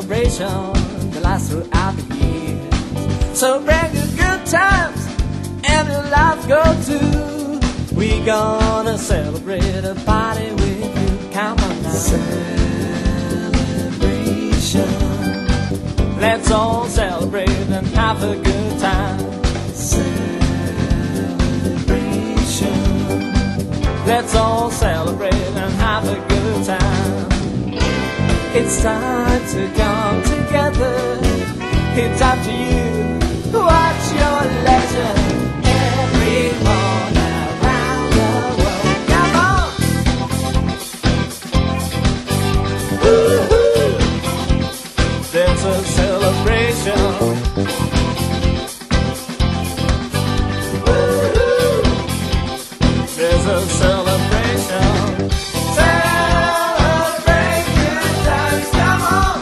celebration that lasts throughout the years. So bring your good times and your life go too. We gonna celebrate a party with you. Come on now. Celebration. Let's all celebrate and have a good time. Celebration. Let's all celebrate and have a good time. It's time to come together. It's up to you. What's your leisure? Everyone around the world, come on! Woo-hoo! There's a celebration. Woo-hoo! There's a celebration. Celebrate good times, come on!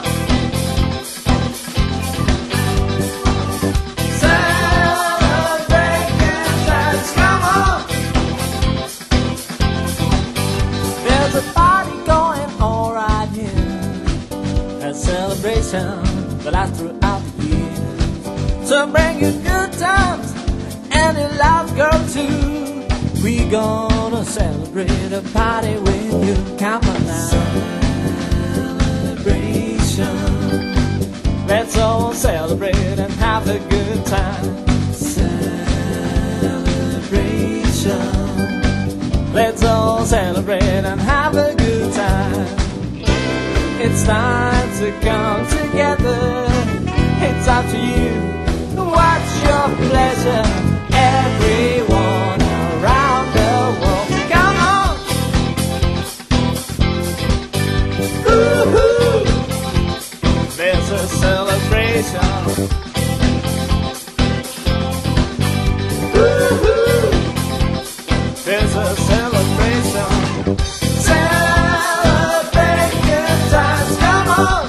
Celebrate good times, come on! There's a party going on right here. A celebration that lasts throughout the year. So bring your good times and your life, girl, too. We gonna celebrate a party with you. Come on now. Celebration. Let's all celebrate and have a good time. Celebration. Let's all celebrate and have a good time. It's time to come together. It's up to you. What's your pleasure? Everyone around the world, come on! Woo-hoo! There's a celebration. Woo-hoo! There's a celebration. Celebrate good times, come on!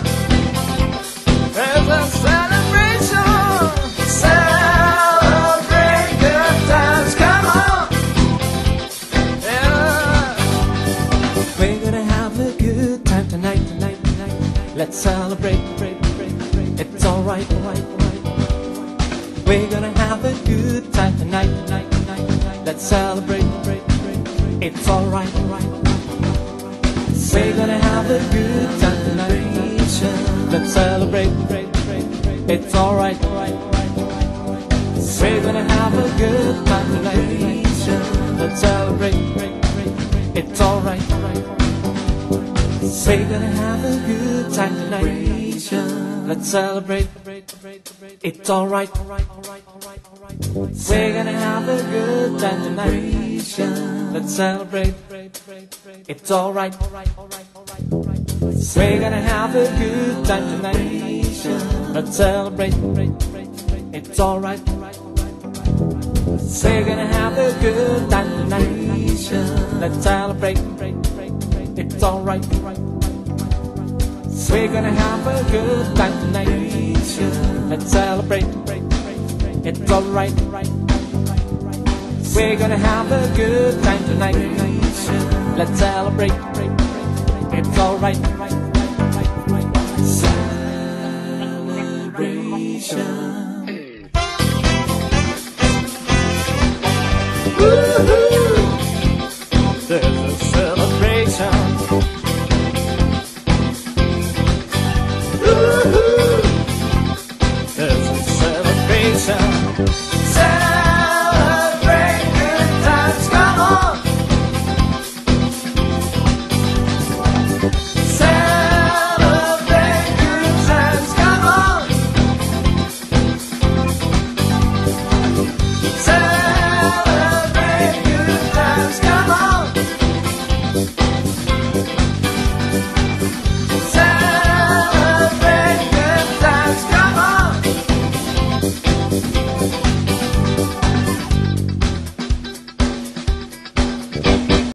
There's a celebration. Celebrate good times, come on! Yeah. We're gonna have a good time tonight. Let's celebrate. It's alright. We're gonna have a good time tonight. Let's celebrate. It's alright. We're gonna have a good time tonight. Let's celebrate. It's alright. We're gonna have a good time tonight. Let's celebrate. It's alright. We're gonna have a good time tonight. Let's celebrate. It's alright. We're gonna have a good time tonight. Let's celebrate. It's alright. We're gonna have a good time tonight. Let's celebrate. It's alright. We're gonna have a good time tonight. Let's celebrate. It's alright. We're gonna have a good time tonight. Let's celebrate. It's alright. We're gonna have a good time tonight. Let's celebrate. It's alright.